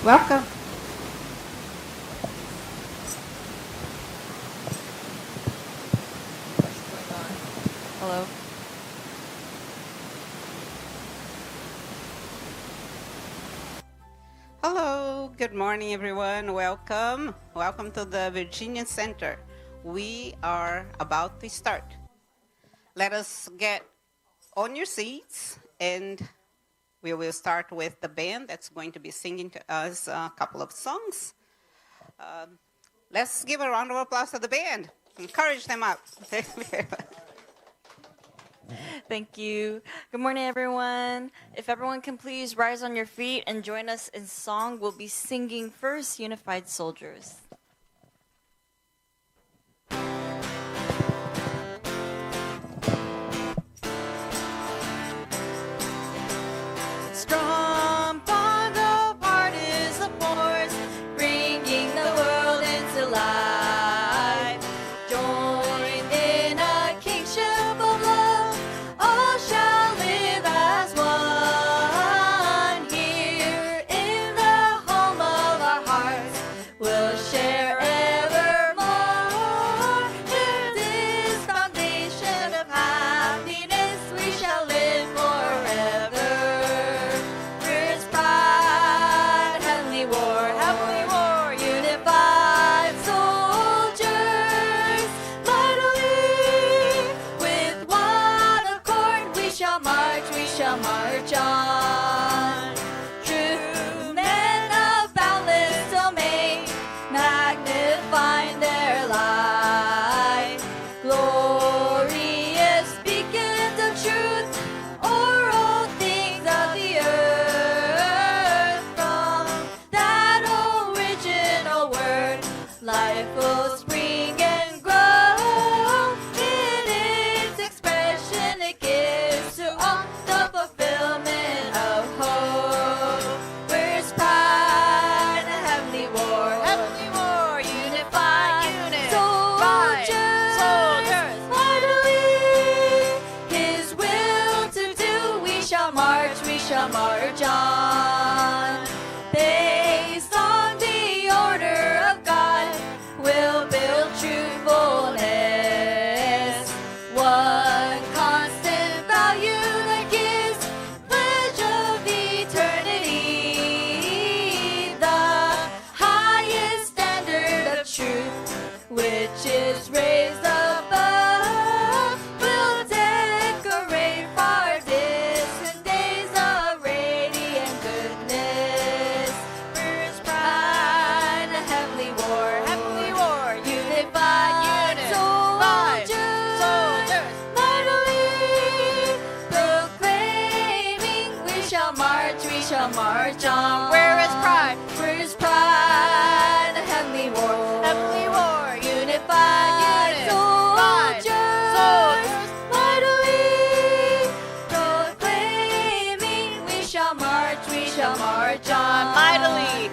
Welcome. What's going on? Hello? Hello, good morning everyone. Welcome. Welcome to the Virginia Center. We are about to start. Let us get on your seats and we will start with the band that's going to be singing to us a couple of songs. Let's give a round of applause to the band. Encourage them up. Thank you. Good morning, everyone. If everyone can please rise on your feet and join us in song, we'll be singing First Unified Soldiers. Strong bond of heart is the force, bringing the world into life. Joined in a kingship of love, all shall live as one. Here in the home of our hearts, we'll share evermore. In this foundation of happiness, we shall live forever. First pride, heavenly war, unified soldiers. Mightily, with one accord, we shall march on. True men of boundless domain, magnifying their light. Glorious beacons of truth, o'er all things of the earth. From that original word, life will spring and grow. In its expression, it gives to all the fulfillment of hope. Where's pride and heavenly war, unified soldiers, mightily His will to do. We shall march on. Based on the order of God, we'll build truthfulness. One constant value that gives pledge of eternity. The highest standard of truth, which is raised above, will decorate far distant days of radiant goodness. First pride, a heavenly war, unified soldiers, mightily proclaiming, we shall march on. Where is pride? A heavenly war, unified soldiers, mightily proclaiming, we shall march on. Mightily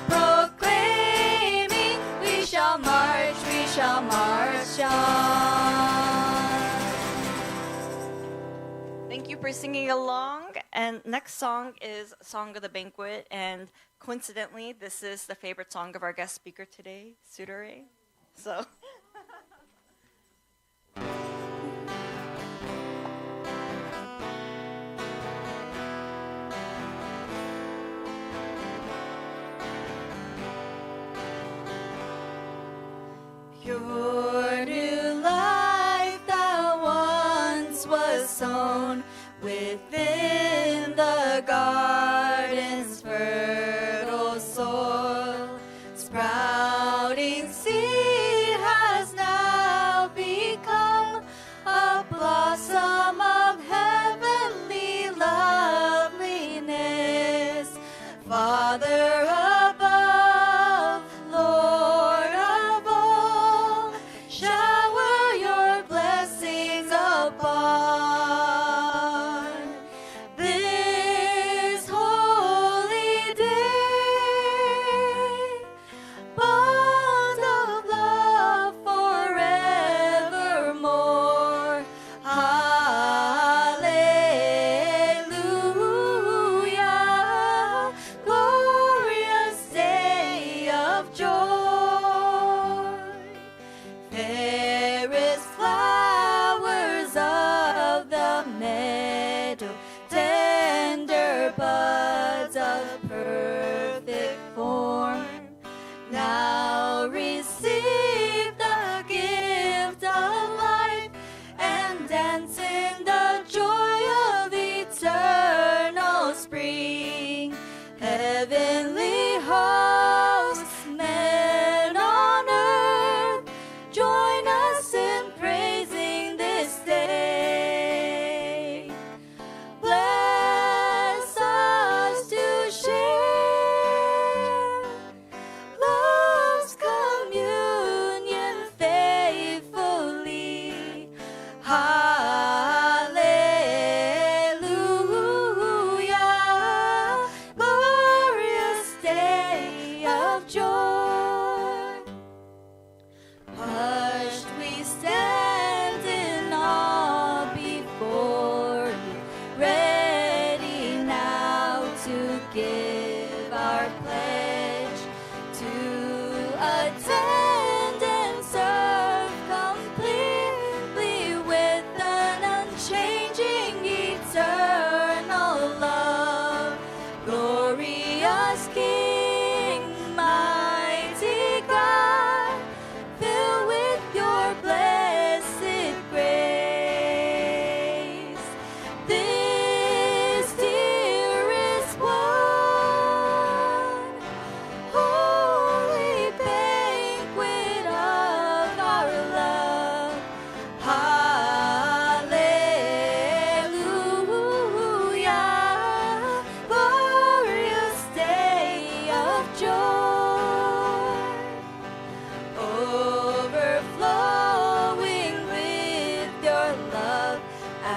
proclaiming, we shall march on. Thank you for singing along. And next song is Song of the Banquet. And coincidentally, this is the favorite song of our guest speaker today, Tsurue. So. Pure new life that once was sown within the garden's fertile soil, sprouting seed has now become a blossom of heavenly loveliness. Father above, Lord of all, shower your blessings upon this holy day.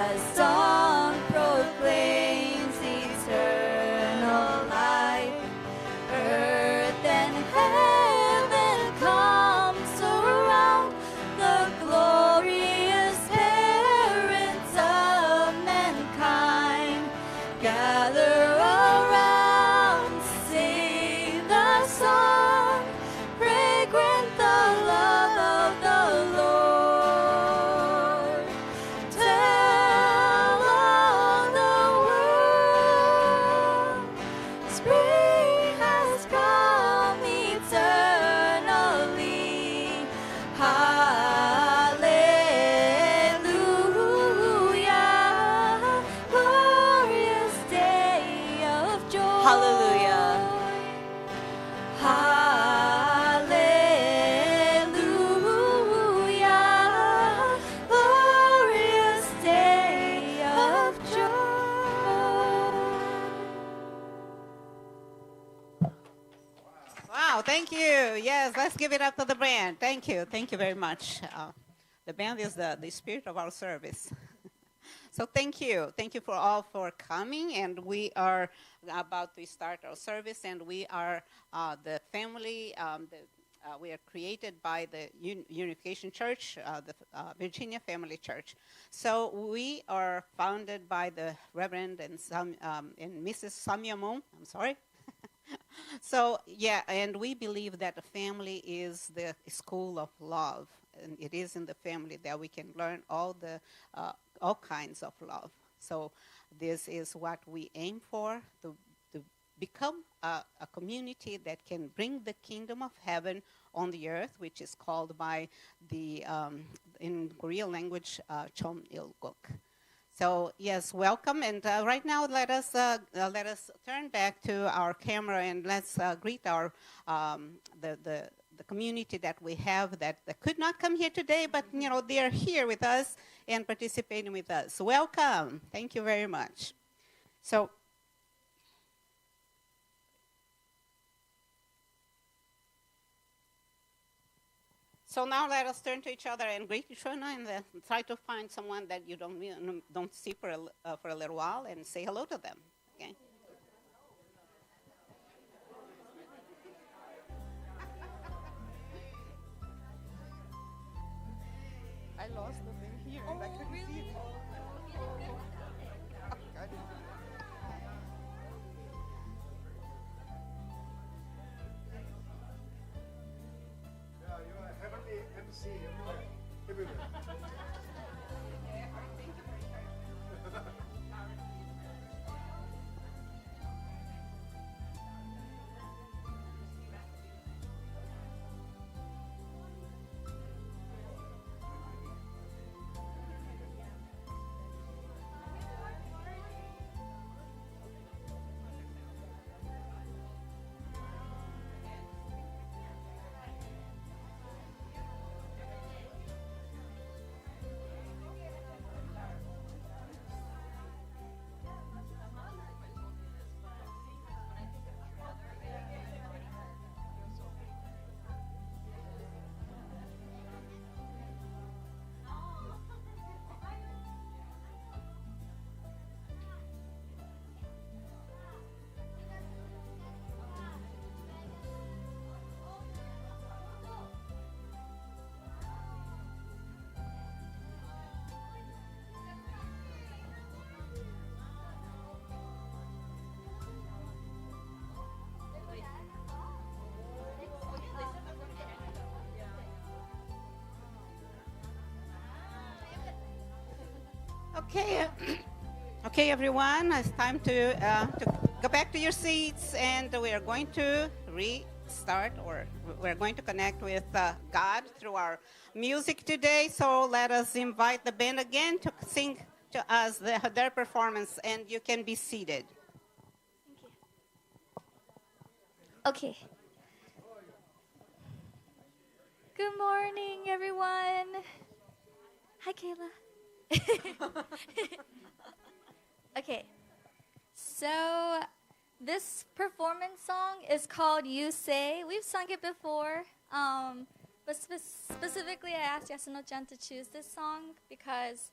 as song proclaims eternal life. Earth and heaven comes around the glorious parents of mankind. Gather around, sing the song, fragrant the love of the Lord. Tell all the world, spring has come eternally. Hallelujah, glorious day of joy. Hallelujah. Hallelujah, glorious day of joy. Wow, thank you. Yes, let's give it up to the band. Thank you. Thank you very much. The band is the spirit of our service. So thank you. Thank you for all for coming. And we are about to start our service. And we are the family. We are created by the Unification Church, the Virginia Family Church. So we are founded by the Reverend and Mrs. Samyamon. I'm sorry. So, yeah, and we believe that the family is the school of love. And it is in the family that we can learn all kinds of love. So this is what we aim for, to become a community that can bring the kingdom of heaven on the earth, which is called by the, in Korean language, Chom Il-guk. So yes, welcome. And right now, let us turn back to our camera and let's greet our the community that we have that could not come here today, but they are here with us and participating with us. Welcome. Thank you very much. So now let us turn to each other and greet each other and try to find someone that you don't see for a little while and say hello to them. Okay. I lost the thing here and I couldn't see it. Okay, everyone, it's time to go back to your seats, and we are going to restart, or we're going to connect with God through our music today. So let us invite the band again to sing to us their performance, and you can be seated. Thank you. Okay. Good morning, everyone. Hi, Kayla. Okay, so this performance song is called You Say. We've sung it before, but specifically I asked Yasuno-chan to choose this song because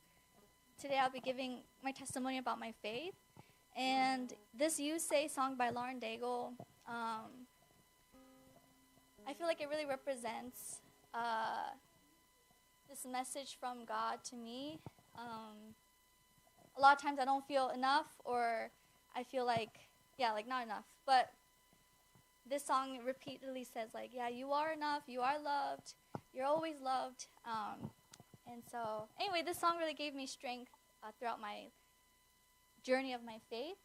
Today I'll be giving my testimony about my faith. And this You Say song by Lauren Daigle, I feel like it really represents this message from God to me. A lot of times I don't feel enough, or I feel like not enough. But this song repeatedly says, like, yeah, you are enough, you are loved, you're always loved. And so, anyway, this song really gave me strength throughout my journey of my faith.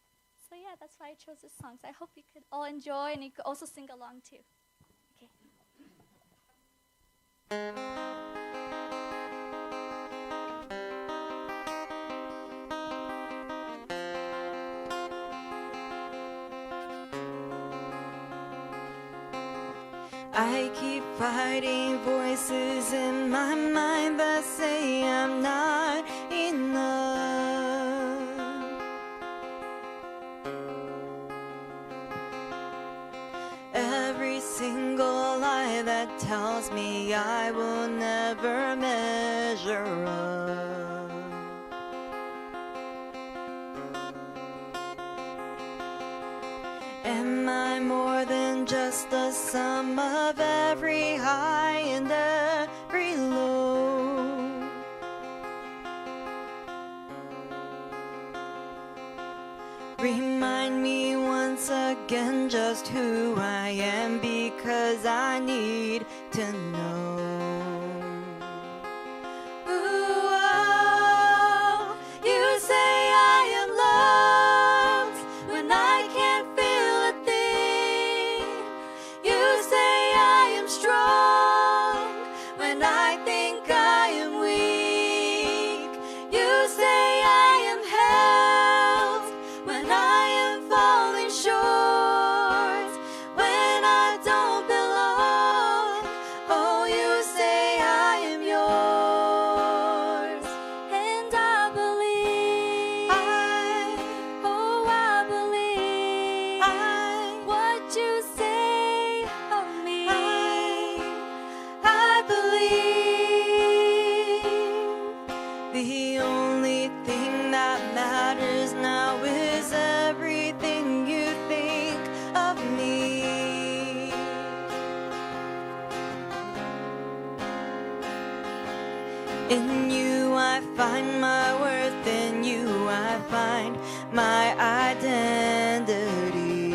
So yeah, that's why I chose this song. So I hope you could all enjoy, and you could also sing along too. Okay. I keep fighting voices in my mind that say I'm not enough. Every single lie that tells me I will never measure up. Am I more than just the sum of every high and every low? Remind me once again just who I am, because I need to know. Ooh, oh, you say I am loved when I can't feel a thing. You say I am strong when I think I am weak. You say I am held when I am falling short, when I don't belong. Oh, you say I am yours, and I believe. I believe what you say of me. I believe. The only thing that matters now is everything you think of me. In you I find my worth, in you I find my identity.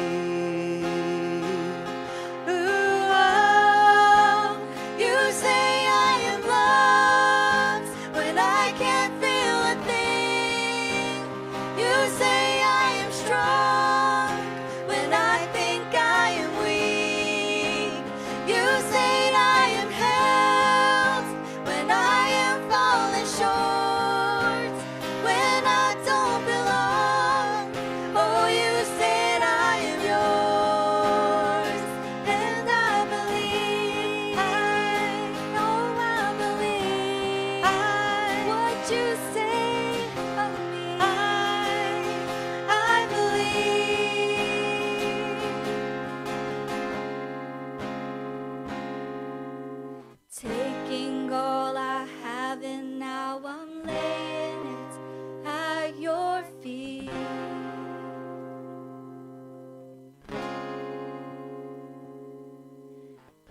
Ooh, oh, you say I am loved when I can't feel a thing. You say I am strong when I think I am weak. You say I am held when I am falling short, when I don't belong. Oh, you said I am yours, and I believe. I know I believe what you say of me. I believe. Taking all I have and now I'm laying it at your feet.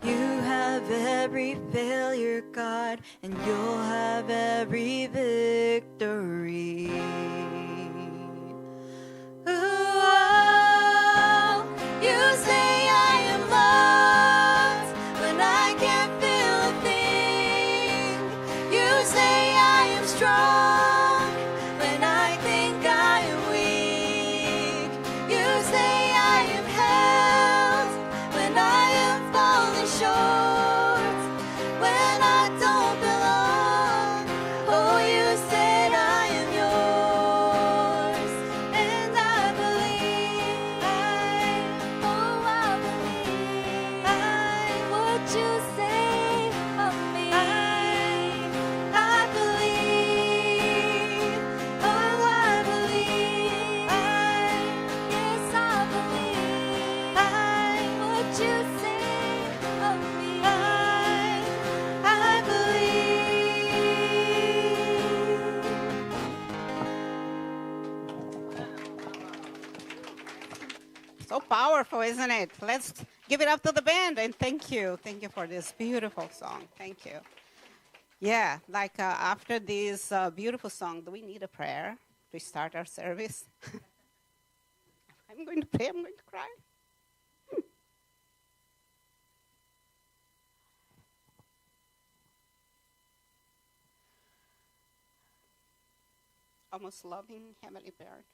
You have every failure, God, and you'll have every victory. Ooh, oh, you say I am loved when I can't feel a thing. You say I am strong when I think I am weak. You say I am held when I am falling short, when I don't belong. Oh, you said I am yours. So powerful, isn't it? Let's give it up to the band and thank you. Thank you for this beautiful song. Thank you. Yeah, like after this beautiful song, do we need a prayer to start our service? I'm going to pray, I'm going to cry. Almost loving Heavenly Parent.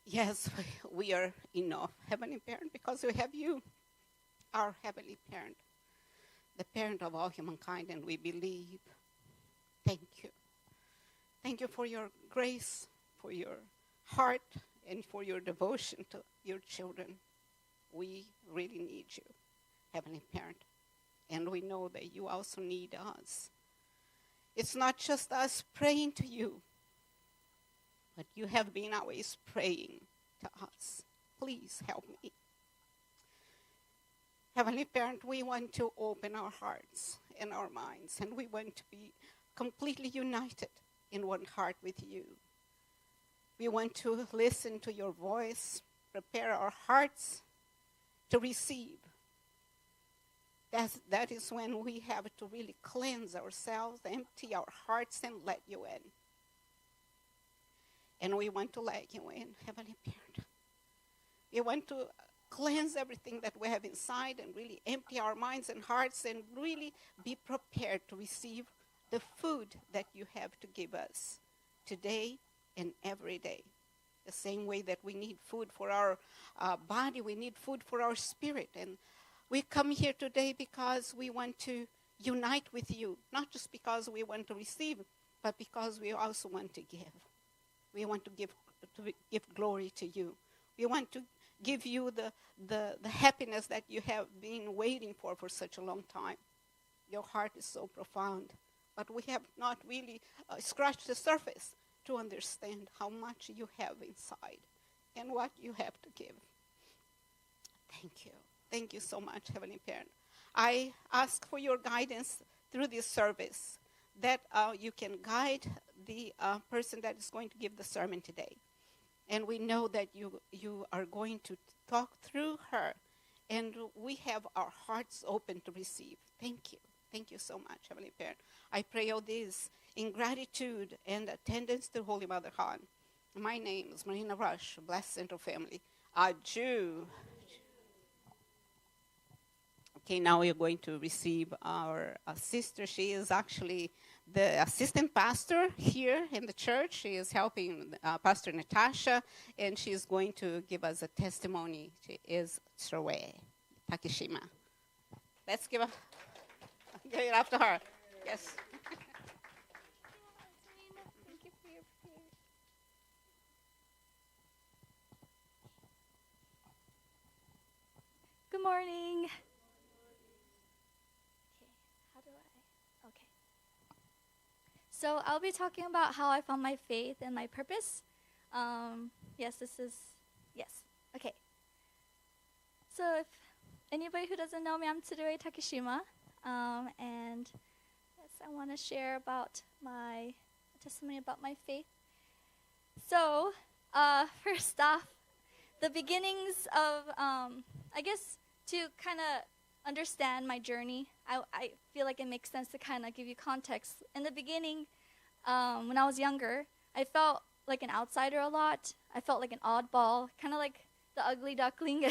Yes, we are enough, Heavenly Parent, because we have you, our Heavenly Parent, the parent of all humankind, and we believe. Thank you. Thank you for your grace, for your heart, and for your devotion to your children. We really need you, Heavenly Parent, and we know that you also need us. It's not just us praying to you, but you have been always praying to us. Please help me. Heavenly Parent, we want to open our hearts and our minds, and we want to be completely united in one heart with you. We want to listen to your voice, prepare our hearts to receive. That is when we have to really cleanse ourselves, empty our hearts, and let you in. And we want to let you in, Heavenly Parent. We want to cleanse everything that we have inside and really empty our minds and hearts and really be prepared to receive the food that you have to give us today and every day. The same way that we need food for our body, we need food for our spirit. And we come here today because we want to unite with you, not just because we want to receive, but because we also want to give. We want to give glory to you. We want to give you the happiness that you have been waiting for such a long time. Your heart is so profound, but we have not really scratched the surface to understand how much you have inside and what you have to give. Thank you. Thank you so much, Heavenly Parent. I ask for your guidance through this service, that you can guide the person that is going to give the sermon today. And we know that you are going to talk through her, and we have our hearts open to receive. Thank you. Thank you so much, Heavenly Parent. I pray all this in gratitude and attendance to Holy Mother Han. My name is Marina Rush, Blessed Central Family. Adieu. Okay, now we are going to receive our sister. She is actually the assistant pastor here in the church. She is helping Pastor Natasha, and she is going to give us a testimony. She is Tsurue, Takeshima. Let's give it up to her. Yes. Thank you for your prayer. Good morning. Okay. So I'll be talking about how I found my faith and my purpose. Yes. Okay. So if anybody who doesn't know me, I'm Tsurue Takeshima. And yes, I want to share about my testimony about my faith. So, first off, the beginnings of, I guess, to kind of understand my journey, I feel like it makes sense to kind of give you context. In the beginning, when I was younger, I felt like an outsider a lot. I felt like an oddball, kind of like the ugly duckling.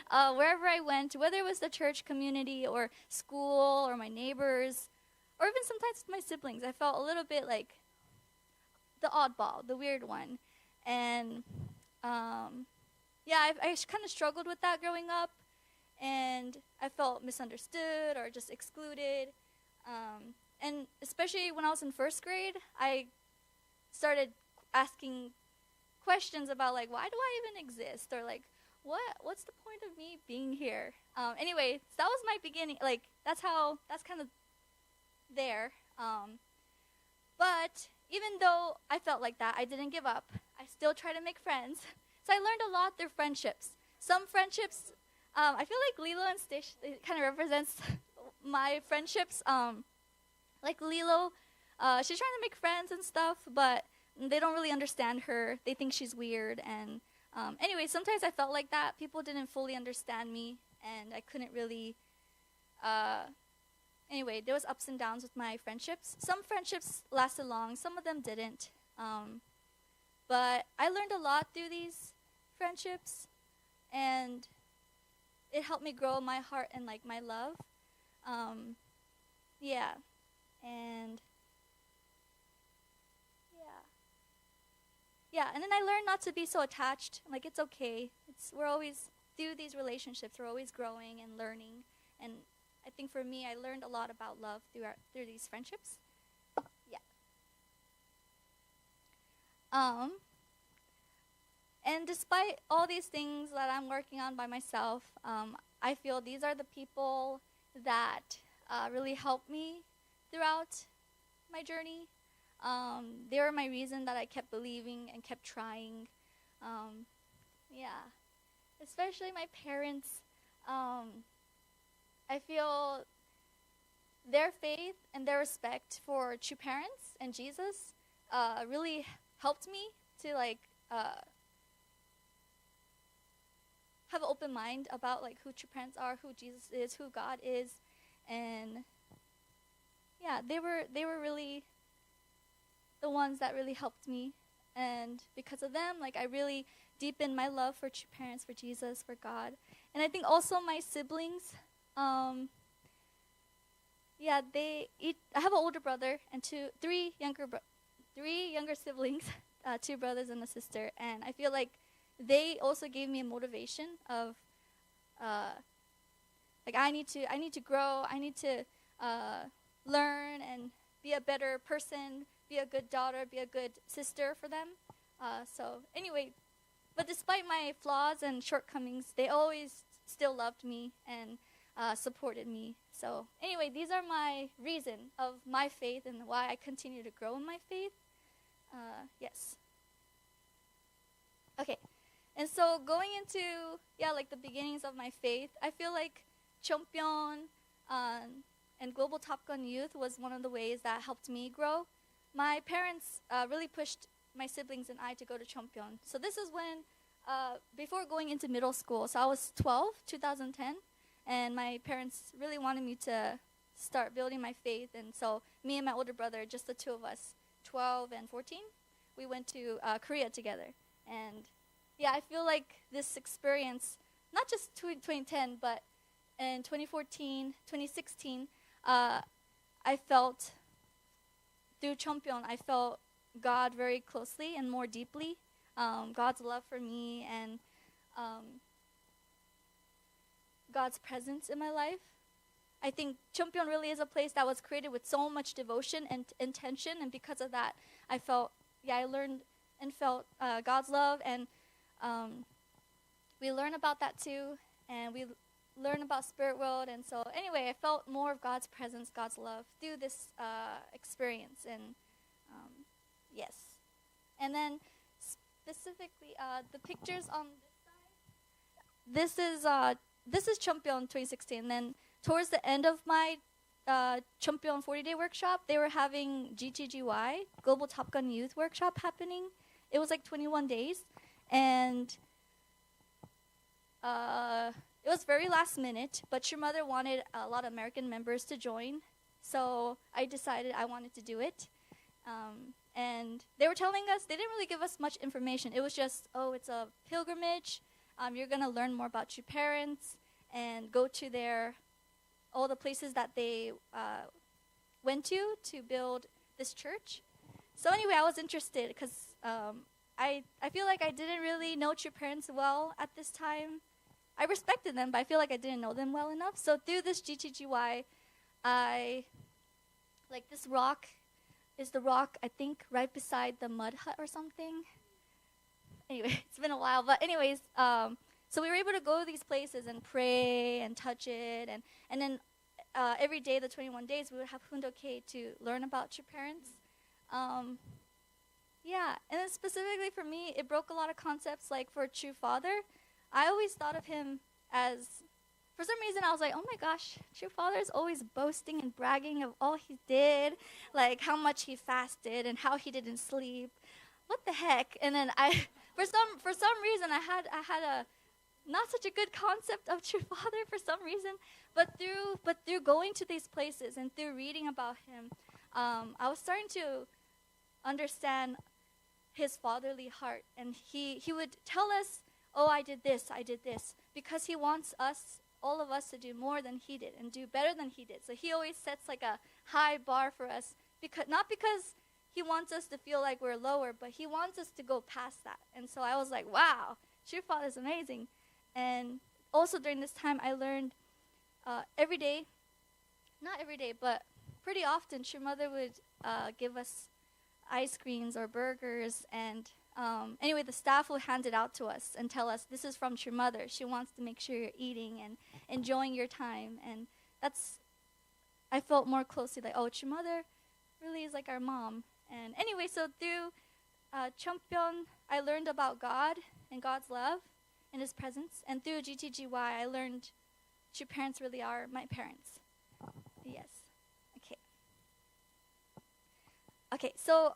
Wherever I went, whether it was the church community or school or my neighbors, or even sometimes my siblings, I felt a little bit like the oddball, the weird one. And I kind of struggled with that growing up. And I felt misunderstood or just excluded. And especially when I was in first grade, I started asking questions about, like, why do I even exist? Or, like, what's the point of me being here? Anyway, so that was my beginning. Like, that's kind of there. But even though I felt like that, I didn't give up. I still try to make friends. So I learned a lot through friendships. Some friendships, I feel like Lilo and Stitch, it kind of represents my friendships. Like Lilo, she's trying to make friends and stuff, but they don't really understand her. They think she's weird. And anyway, sometimes I felt like that. People didn't fully understand me, and I couldn't really. Anyway, there was ups and downs with my friendships. Some friendships lasted long. Some of them didn't. But I learned a lot through these friendships, and it helped me grow my heart and like my love. Yeah, and and then I learned not to be so attached. Like, it's okay. We're always through these relationships. We're always growing and learning. And I think for me, I learned a lot about love through these friendships. Yeah. And despite all these things that I'm working on by myself, I feel these are the people that really helped me throughout my journey. They were my reason that I kept believing and kept trying. Especially my parents. I feel their faith and their respect for true parents and Jesus really helped me to have an open mind about like who true parents are, who Jesus is, who God is, and they were really the ones that really helped me. And because of them, like, I really deepened my love for true parents, for Jesus, for God. And I think also my siblings, I have an older brother and three younger siblings, 2 brothers and a sister. And I feel like they also gave me a motivation of, I need to grow, I need to learn and be a better person, be a good daughter, be a good sister for them. But despite my flaws and shortcomings, they always still loved me and supported me. So anyway, these are my reason of my faith and why I continue to grow in my faith. Yes. Okay. And so going into, the beginnings of my faith, I feel like Cheongbyeon and Global Top Gun Youth was one of the ways that helped me grow. My parents really pushed my siblings and I to go to Cheongbyeon. So this is when, before going into middle school, so I was 12, 2010, and my parents really wanted me to start building my faith. And so me and my older brother, just the 2 of us, 12 and 14, we went to Korea together. And I feel like this experience, not just 2010, but in 2014, 2016, I felt, through Cheongbyeon, I felt God very closely and more deeply, God's love for me and God's presence in my life. I think Cheongbyeon really is a place that was created with so much devotion and intention, and because of that, I felt, I learned and felt God's love, and we learn about that too, and we learn about spirit world. And so anyway, I felt more of God's presence, God's love through this experience. And yes. And then specifically, the pictures on this side, this is Cheongbyeon 2016. And then towards the end of my Cheongbyeon 40-day workshop, they were having GTGY, Global Top Gun Youth Workshop, happening. It was like 21 days. And it was very last minute, but your mother wanted a lot of American members to join. So I decided I wanted to do it. And they were telling us, they didn't really give us much information. It was just, it's a pilgrimage. You're going to learn more about your parents and go to all the places that they went to build this church. So anyway, I was interested because I feel like I didn't really know your parents well at this time. I respected them, but I feel like I didn't know them well enough. So through this GTGY, this rock is the rock, I think, right beside the mud hut or something. Anyway, it's been a while. But anyways, so we were able to go to these places and pray and touch it. And then every day, the 21 days, we would have Hundoke to learn about your parents. And then specifically for me, it broke a lot of concepts. Like for a true father, I always thought of him as, for some reason, I was like, oh my gosh, true father is always boasting and bragging of all he did, like how much he fasted and how he didn't sleep. what the heck? And then I, for some reason, I had a not such a good concept of true Father for some reason. But through going to these places and through reading about him, I was starting to understand his fatherly heart, and he would tell us, oh, I did this, because he wants us, all of us, to do more than he did and do better than he did. So he always sets like a high bar for us, because not because he wants us to feel like we're lower, but he wants us to go past that. And so I was like, wow, true Father is amazing. And also during this time, I learned every day, not every day, but pretty often, True Mother would give us ice creams or burgers, and anyway, the staff will hand it out to us and tell us, this is from True Mother. She wants to make sure you're eating and enjoying your time. And I felt more closely like, oh, True Mother really is like our mom. And anyway, so through Cheongbyeon, I learned about God and God's love and his presence. And through GTGY, I learned true parents really are my parents. Yes. Okay, so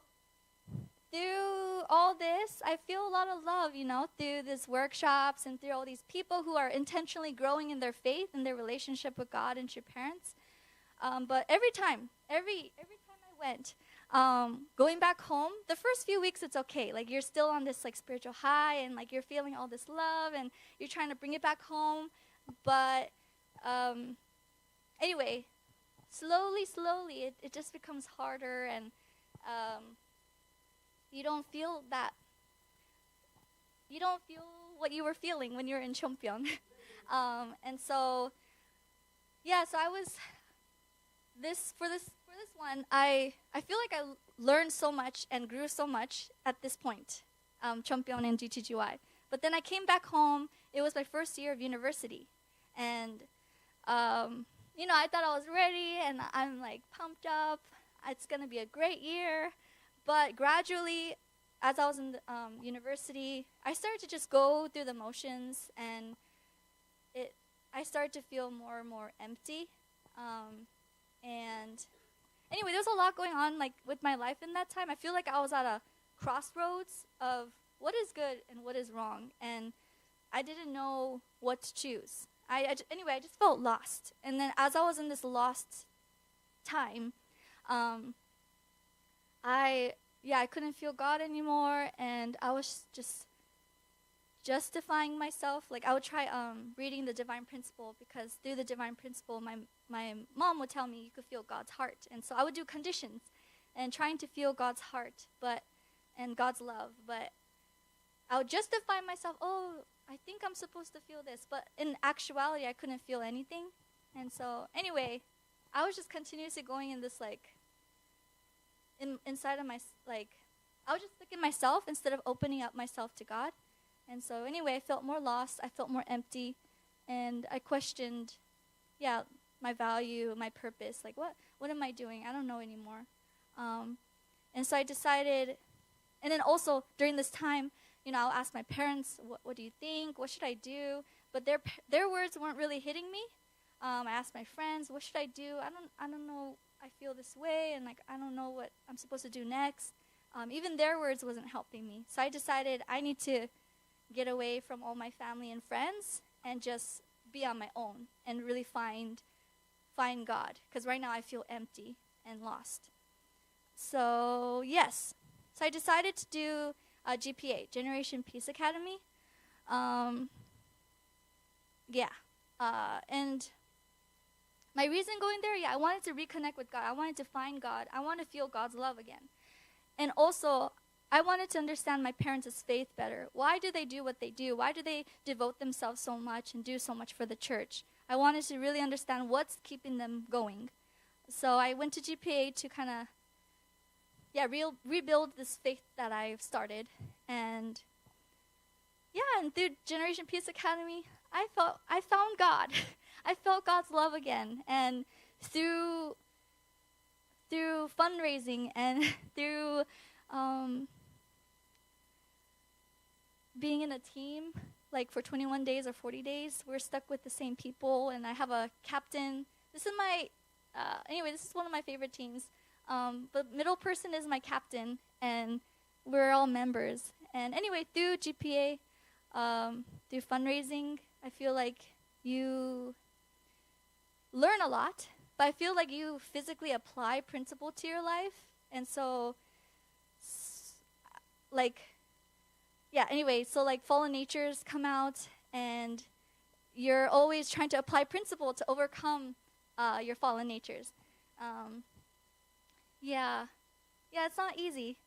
through all this, I feel a lot of love, through these workshops and through all these people who are intentionally growing in their faith and their relationship with God and true parents. But every time I went, going back home, the first few weeks it's okay. Like you're still on this like spiritual high, and like you're feeling all this love, and you're trying to bring it back home. But anyway, slowly, it just becomes harder, and you don't feel what you were feeling when you were in Cheongbyeon. And so, so I was for this one, I feel like I learned so much and grew so much at this point, Cheongbyeon and GTGY. But then I came back home. It was my first year of university, and I thought I was ready, and I'm like pumped up. It's gonna be a great year. But gradually, as I was in the, university, I started to just go through the motions, and I started to feel more and more empty. And anyway, there was a lot going on like with my life in that time. I feel like I was at a crossroads of what is good and what is wrong, and I didn't know what to choose. I just felt lost. And then as I was in this lost time, I couldn't feel God anymore, and I was just justifying myself. Like I would try reading the Divine Principle, because through the Divine Principle, my mom would tell me you could feel God's heart, and so I would do conditions and trying to feel God's heart, and God's love. But I would justify myself. Oh, I think I'm supposed to feel this, but in actuality, I couldn't feel anything. And so anyway, I was just continuously going in this like. Inside of my, like, I was just looking at myself instead of opening up myself to God. And so anyway, I felt more lost, I felt more empty, and I questioned, my value, my purpose, like what am I doing? I don't know anymore. And so I decided, and then also during this time, I'll ask my parents, what do you think? What should I do? But their words weren't really hitting me. I asked my friends, what should I do? I don't know. I feel this way, and like I don't know what I'm supposed to do next. Even their words wasn't helping me. So I decided I need to get away from all my family and friends and just be on my own and really find God, because right now I feel empty and lost. So yes, so I decided to do a GPA, Generation Peace Academy. And my reason going there, I wanted to reconnect with God. I wanted to find God. I want to feel God's love again. And also, I wanted to understand my parents' faith better. Why do they do what they do? Why do they devote themselves so much and do so much for the church? I wanted to really understand what's keeping them going. So I went to GPA to kind of, rebuild this faith that I've started. And through Generation Peace Academy, I found God. I felt God's love again, and through fundraising and through being in a team, like for 21 days or 40 days, we're stuck with the same people, and I have a captain. This is my, this is one of my favorite teams. But middle person is my captain, and we're all members. And anyway, through GPA, through fundraising, I feel like you learn a lot, but I feel like you physically apply principle to your life. And so, fallen natures come out, and you're always trying to apply principle to overcome your fallen natures. It's not easy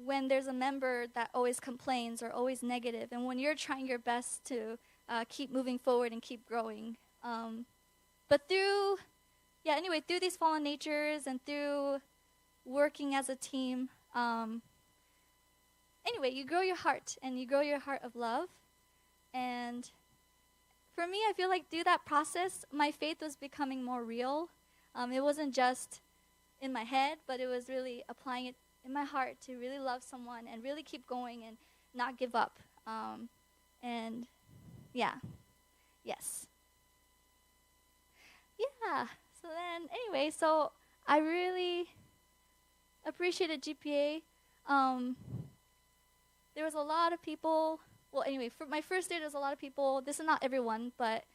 when there's a member that always complains or always negative, and when you're trying your best to keep moving forward and keep growing. But through these fallen natures and through working as a team, you grow your heart, and you grow your heart of love. And for me, I feel like through that process, my faith was becoming more real. It wasn't just in my head, but it was really applying it in my heart to really love someone and really keep going and not give up. So I really appreciated GPA. There was a lot of people. For my first year, there was a lot of people. This is not everyone, but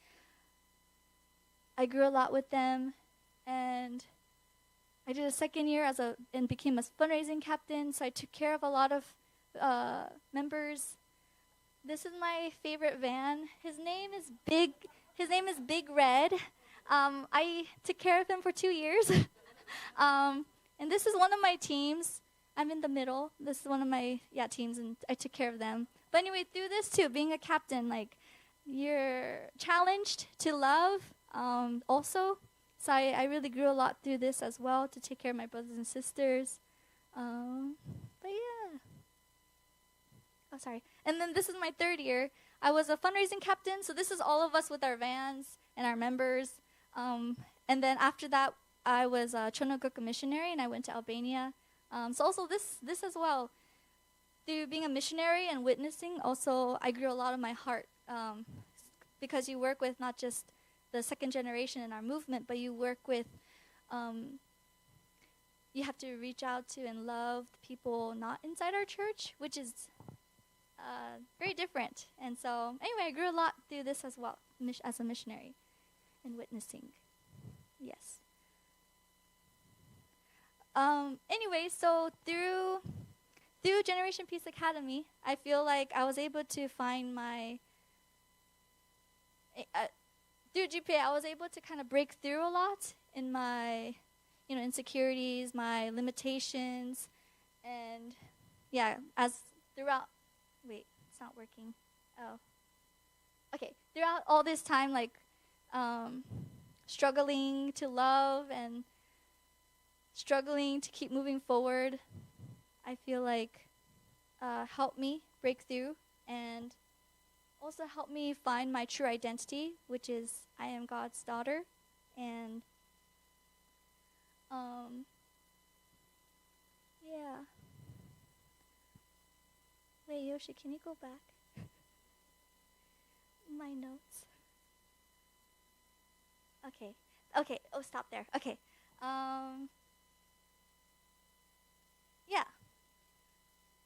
I grew a lot with them. And I did a second year and became a fundraising captain, so I took care of a lot of members. This is my favorite van. His name is Big Red. I took care of him for 2 years. And this is one of my teams. I'm in the middle. This is one of my teams, and I took care of them. But anyway, through this too, being a captain, you're challenged to love also. So I really grew a lot through this as well, to take care of my brothers and sisters. And then this is my third year. I was a fundraising captain, so this is all of us with our vans and our members. And then after that, I was a Chonoguk missionary, and I went to Albania. So also this as well. Through being a missionary and witnessing, also I grew a lot of my heart, because you work with not just the second generation in our movement, but you work with, you have to reach out to and love the people not inside our church, which is very different. And so anyway, I grew a lot through this as well, as a missionary and witnessing. Yes. So through Generation Peace Academy, I feel like I was able to find through GPA, I was able to kind of break through a lot in my, insecurities, my limitations, and it's not working. Oh, okay. Throughout all this time, struggling to love and struggling to keep moving forward, I feel like helped me break through, and also helped me find my true identity, which is I am God's daughter. And Wait, Yoshi, can you go back? My notes. Okay. Oh, stop there. Okay.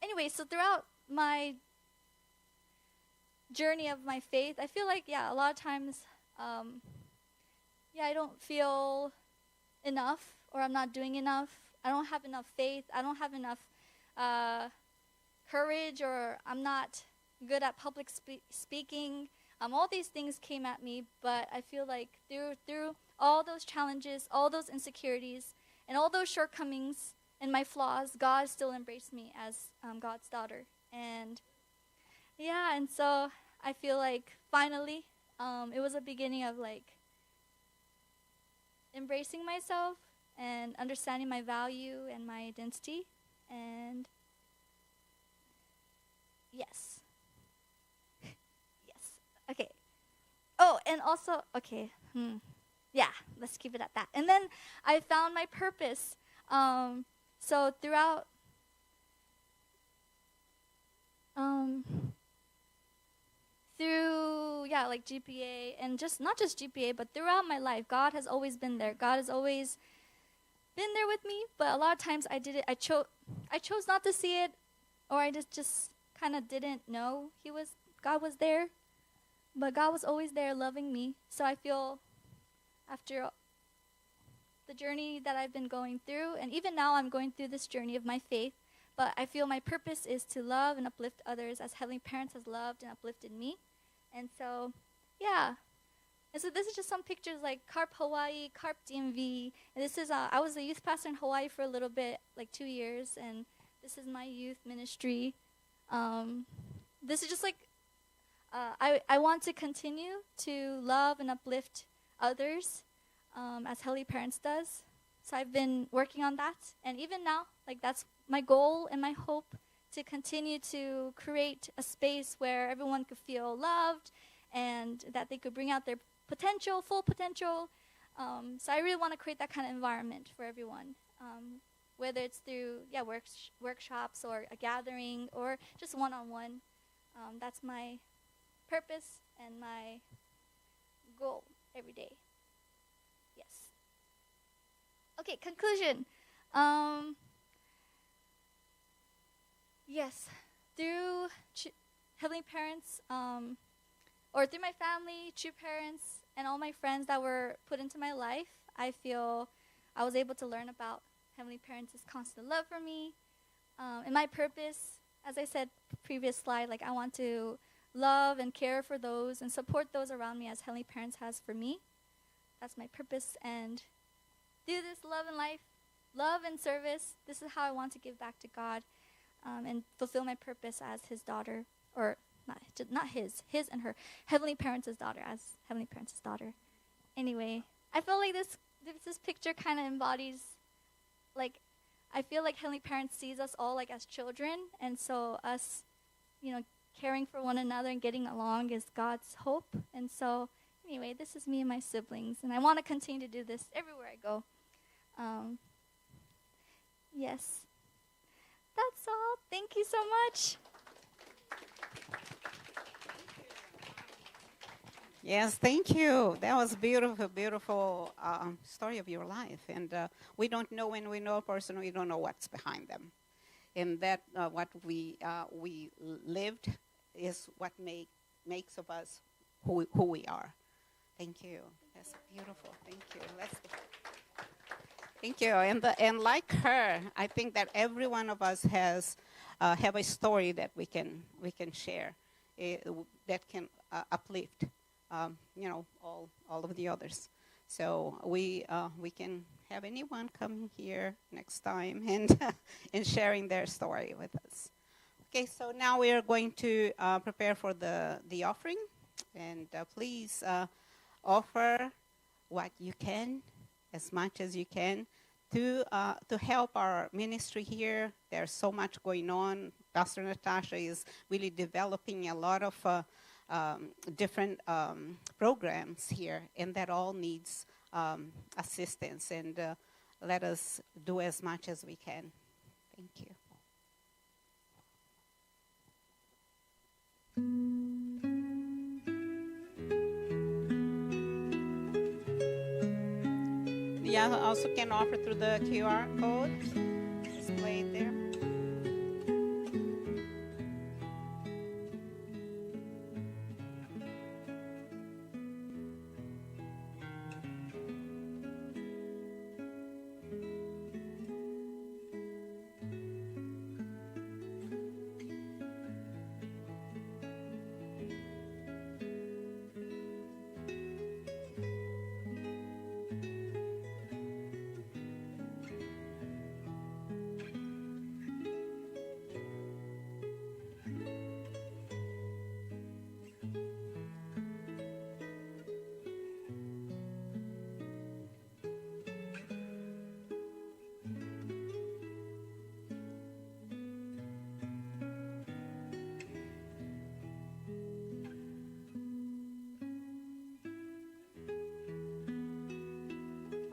Anyway, so throughout my journey of my faith, I feel like, a lot of times, I don't feel enough, or I'm not doing enough. I don't have enough faith. I don't have enough courage, or I'm not good at public speaking. All these things came at me, but I feel like through all those challenges, all those insecurities, and all those shortcomings and my flaws, God still embraced me as God's daughter. And and so I feel like finally it was a beginning of embracing myself and understanding my value and my identity. And yes. Okay. Oh, and also, okay. Let's keep it at that. And then I found my purpose. So throughout GPA, and not just GPA, but throughout my life, God has always been there. God has always been there with me, but a lot of times I did it. I chose not to see it, or I just kind of didn't know God was there, but God was always there loving me. So I feel after the journey that I've been going through, and even now I'm going through this journey of my faith, but I feel my purpose is to love and uplift others as Heavenly Parents has loved and uplifted me. And so, yeah. And so this is just some pictures like Carp Hawaii, Carp DMV. And this is, I was a youth pastor in Hawaii for a little bit, like 2 years, and this is my youth ministry. This is just like, I want to continue to love and uplift others as Heavenly Parents does. So I've been working on that. And even now, like that's my goal and my hope, to continue to create a space where everyone could feel loved and that they could bring out their potential, full potential. So I really want to create that kind of environment for everyone, whether it's through workshops or a gathering or just one-on-one. That's my purpose and my goal every day. Yes. Okay, conclusion. Yes, through Heavenly Parents, or through my family, true parents, and all my friends that were put into my life, I feel I was able to learn about Heavenly Parents' constant love for me. And my purpose, as I said previous slide, like I want to love and care for those and support those around me as Heavenly Parents has for me. That's my purpose. And through this love and life, love and service, this is how I want to give back to God and fulfill my purpose as His daughter, or not his and her, Heavenly Parents' daughter, as Heavenly Parents' daughter. Anyway, I feel like this picture kind of embodies, like, I feel like Heavenly Parents sees us all like as children, and so us, caring for one another and getting along is God's hope. And so, anyway, this is me and my siblings, and I want to continue to do this everywhere I go. Yes. That's all. Thank you so much. Yes, thank you. That was beautiful, beautiful story of your life. And we don't know, when we know a person, we don't know what's behind them. And that what we lived is what makes of us who we are. Thank you. That's beautiful. Thank you. Thank you. And like her, I think that every one of us has have a story that we can share that can uplift. All of the others. So we can have anyone come here next time and sharing their story with us. Okay, so now we are going to prepare for the offering, and please offer what you can, as much as you can, to help our ministry here. There's so much going on. Pastor Natasha is really developing a lot of different programs here, and that all needs assistance. And let us do as much as we can. Thank you. You also can offer through the QR code displayed there.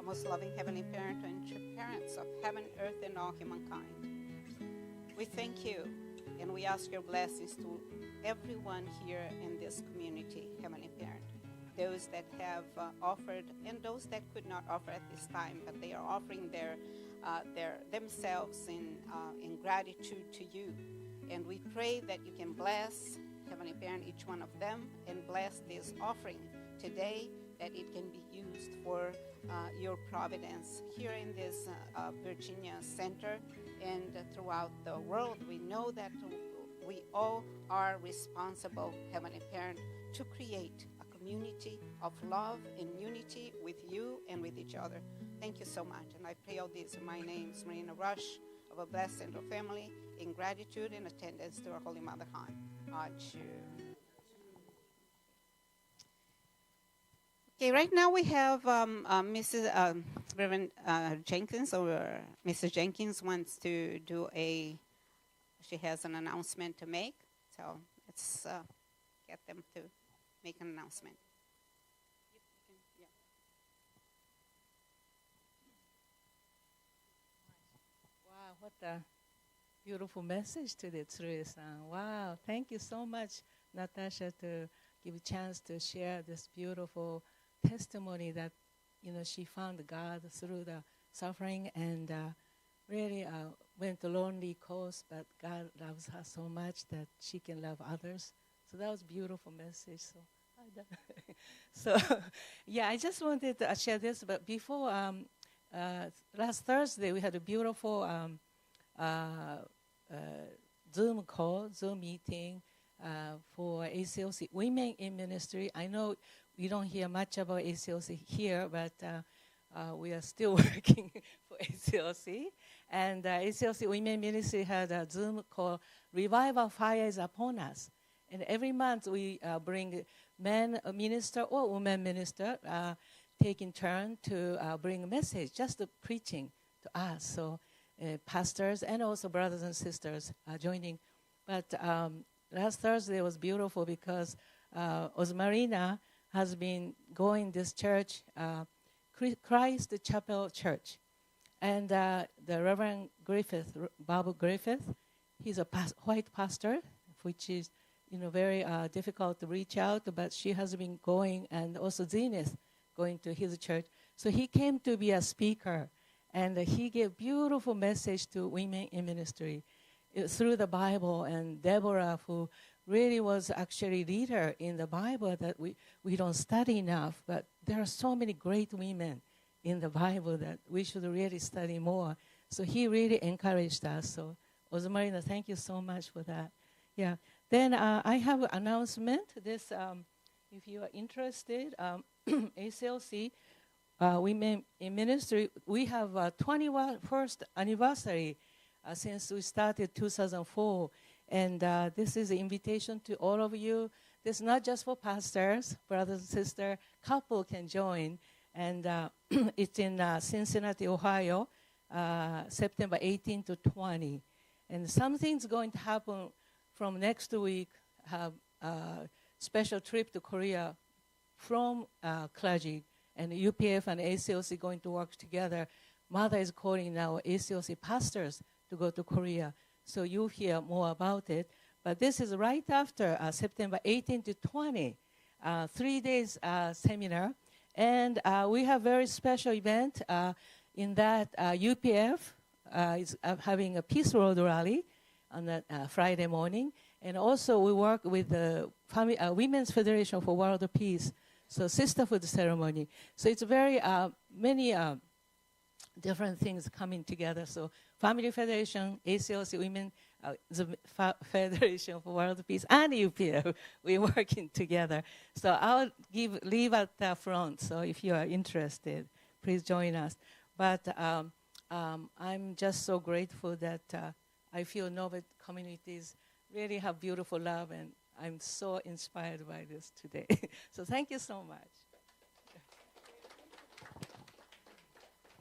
Most loving Heavenly Parent and parents of heaven, earth, and all humankind, we thank you and we ask your blessings to everyone here in this community, Heavenly Parent. those that have offered and those that could not offer at this time, but they are offering their themselves in gratitude to you. And we pray that you can bless, Heavenly Parent, each one of them, and bless this offering today, that it can be used for your providence here in this Virginia Center and throughout the world. We know that we all are responsible, Heavenly Parent, to create a community of love and unity with you and with each other. Thank you so much. And I pray all this in my name, Marina Rush, of a blessed Center family, in gratitude and attendance to our Holy Mother Han. Achu. Okay, right now we have Mrs. Reverend Jenkins, or Mrs. Jenkins wants to do she has an announcement to make. So let's get them to make an announcement. Wow, what a beautiful message today, Tsurue-san. Wow, thank you so much, Natasha, to give a chance to share this beautiful testimony that, she found God through the suffering and really went the lonely course, but God loves her so much that she can love others. So that was a beautiful message. So, yeah, I just wanted to share this, but before, last Thursday, we had a beautiful Zoom meeting for ACLC Women in Ministry. I know we don't hear much about ACLC here, but we are still working for ACLC. And ACLC Women Ministry had a Zoom called Revival Fire is Upon Us. And every month we bring men minister or women minister, taking turn to bring a message, just preaching to us. So pastors and also brothers and sisters are joining. But last Thursday was beautiful because Osmarina has been going this church, Christ Chapel Church. And the Reverend Griffith, Bob Griffith, he's a white pastor, which is very difficult to reach out, but she has been going, and also Zenith going to his church. So he came to be a speaker, and he gave beautiful message to women in ministry through the Bible. And Deborah, who really was actually leader in the Bible that we don't study enough, but there are so many great women in the Bible that we should really study more. So he really encouraged us. So Osmarina, thank you so much for that. Yeah. Then I have an announcement. This, if you are interested, ACLC Women in Ministry, we have 21st anniversary since we started 2004. And this is an invitation to all of you. This is not just for pastors, brothers and sisters. Couple can join. And it's in Cincinnati, Ohio, September 18 to 20. And something's going to happen from next week, have a special trip to Korea from clergy, and UPF and ACLC going to work together. Mother is calling now ACLC pastors to go to Korea. So you'll hear more about it. But this is right after September 18 to 20, 3 days seminar. And we have very special event in that UPF is having a Peace Road rally on that Friday morning. And also we work with the Women's Federation for World Peace, so sisterhood ceremony. So it's very many different things coming together. So Family Federation, ACLC Women, the Federation for World Peace, and UPF, we're working together. So I'll leave at the front, so if you are interested, please join us. But I'm just so grateful that I feel Norbert communities really have beautiful love, and I'm so inspired by this today. So thank you so much.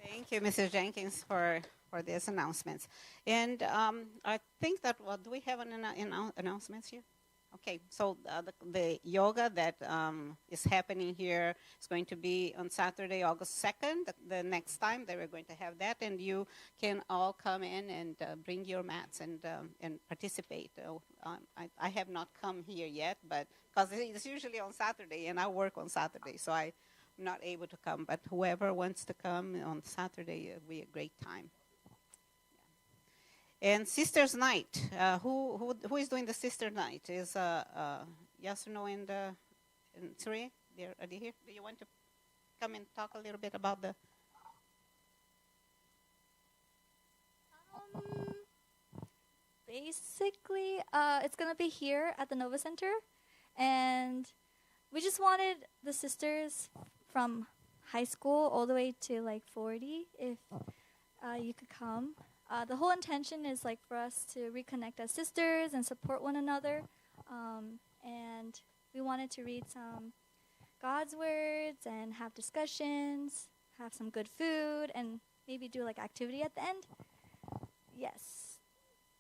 Thank you, Mrs. Jenkins, for these announcements. And I think that, do we have an announcements here? Okay, so the yoga that is happening here is going to be on Saturday, August 2nd, the next time that we're going to have that, and you can all come in and bring your mats and participate. I have not come here yet, but because it's usually on Saturday, and I work on Saturday, so I'm not able to come, but whoever wants to come on Saturday, it'll be a great time. And Sisters Night. Who is doing the Sister Night? Is Yasuno and Tsurue? Are they here? Do you want to come and talk a little bit about the? Basically, it's gonna be here at the Nova Center, and we just wanted the sisters from high school all the way to like 40, if you could come. The whole intention is like for us to reconnect as sisters and support one another. And we wanted to read some God's words and have discussions, have some good food, and maybe do like activity at the end. Yes.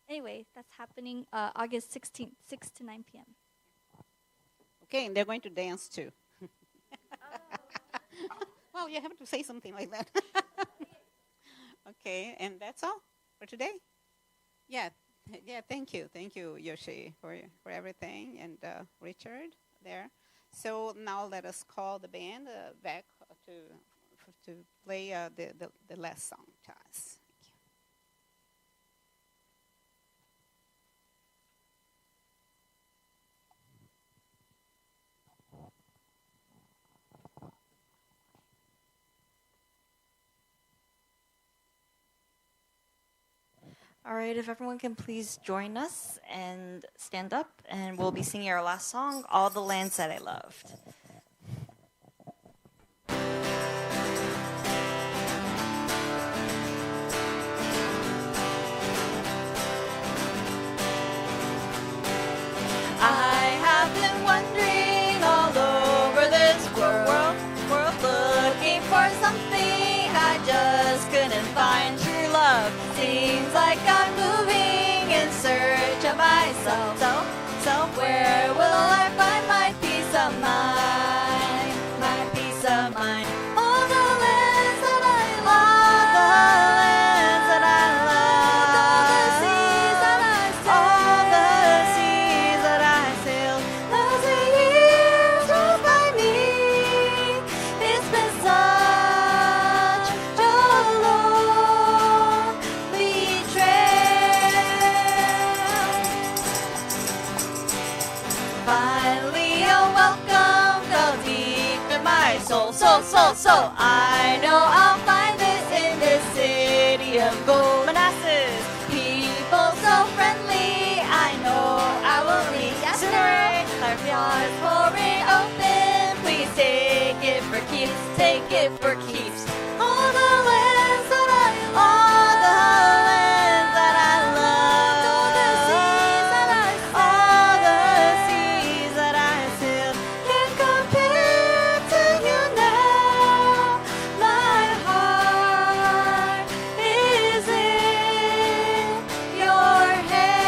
Anyway, that's happening August 16th, 6 to 9 p.m. Okay, and they're going to dance too. Well, you have to say something like that. Okay, and that's all for today. Yeah, thank you, Yoshi, for everything, and Richard there. So now let us call the band back to play the last song to us. All right, if everyone can please join us and stand up, and we'll be singing our last song, All the Lands That I Loved. I have been wandering all over this world, looking for something I just couldn't find. True love seems like I'm moving in search of myself. So where will I find my peace of mind? My peace of mind. All the lands that I love, all the lands that I love, all the seas that I sailed, all the seas that I sailed. As the years roll by me, it's been such a lonely trail. Finally a welcome fell deep in my soul. So I know I'll find this in this city of gold. Manassas, people so friendly, I know I will reach. Tsurue, our hearts pouring open, please take it for keeps, take it for keeps. All the lands that I love, all the lands that I love, all the seas that I sailed, all the seas that I sailed, can't compare to you now. My heart is in your hands.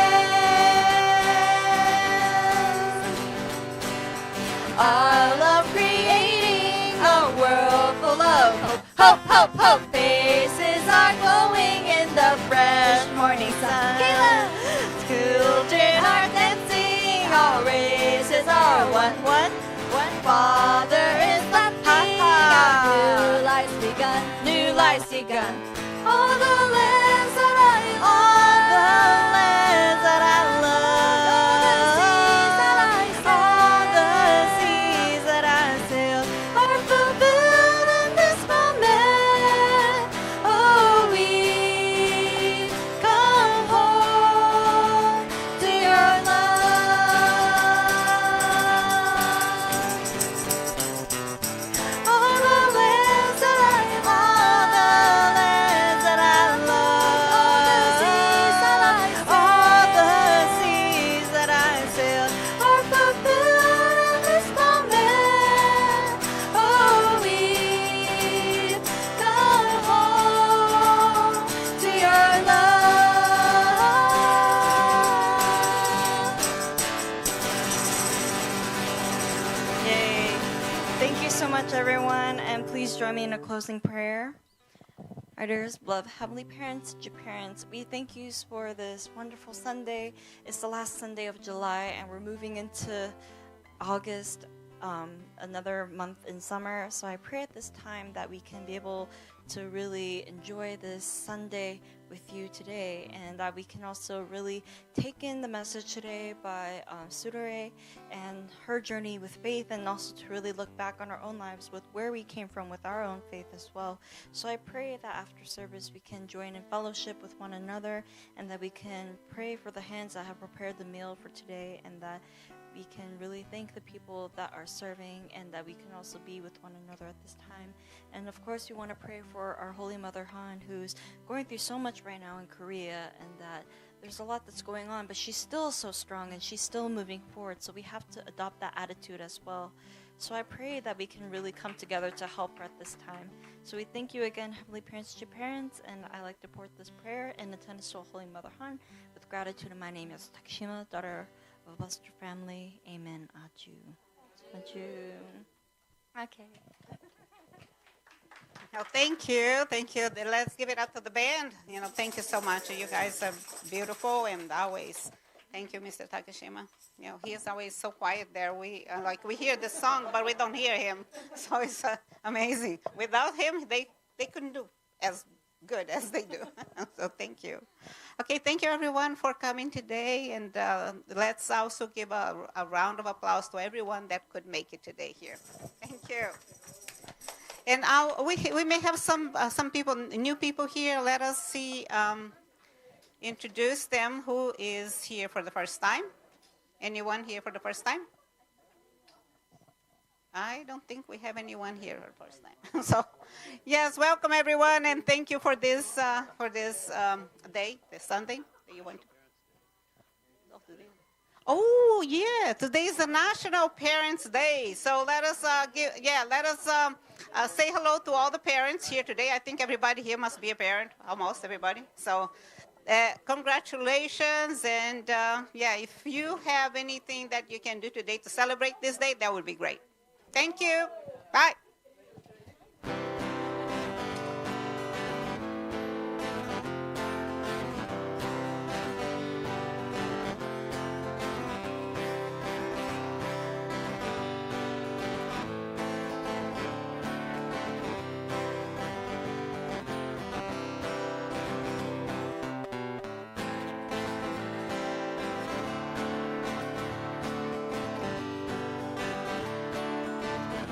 Our love creating a world full of hope. Faces are glowing in the fresh morning sun. Children are dancing, all races are one. Father is laughing, our new life's begun, new life's begun. All the lands that I love, all the lands that I love, all the seas that I sailed, are fulfilled in this moment. Oh, we come home to your love. All the lands that I love, all the lands that I love. please join me in a closing prayer. Our dearest beloved Heavenly Parents, dear parents, we thank you for this wonderful Sunday. It's the last Sunday of July, and we're moving into August, another month in summer. So I pray at this time that we can be able to really enjoy this Sunday with you today, and that we can also really take in the message today by Tsurue and her journey with faith, and also to really look back on our own lives with where we came from with our own faith as well. So I pray that after service we can join in fellowship with one another, and that we can pray for the hands that have prepared the meal for today, and that we can really thank the people that are serving, and that we can also be with one another at this time. And of course, we want to pray for our Holy Mother Han, who's going through so much right now in Korea, and that there's a lot that's going on, but she's still so strong and she's still moving forward. So we have to adopt that attitude as well. So I pray that we can really come together to help her at this time. So we thank you again, Heavenly Parents, dear parents, and I like to port this prayer in attendance to our Holy Mother Han with gratitude. And my name is Takeshima, daughter of a blessed family. Amen. Aju. Aju. Okay. Well, thank you. Thank you. Let's give it up to the band. Thank you so much. You guys are beautiful, and always. Thank you, Mr. Takeshima. He is always so quiet there. We hear the song, but we don't hear him. So it's amazing. Without him, they couldn't do as good as they do. So thank you. Okay, thank you everyone for coming today, and let's also give a round of applause to everyone that could make it today here. Thank you. And we may have some people, new people here. Let us see, introduce them. Who is here for the first time? Anyone here for the first time? I don't think we have anyone here for the first time. So, yes, welcome everyone, and thank you for this day, this Sunday that you went to. Oh yeah, today is the National Parents Day. So let us say hello to all the parents here today. I think everybody here must be a parent, almost everybody. So congratulations, and if you have anything that you can do today to celebrate this day, that would be great. Thank you. Bye.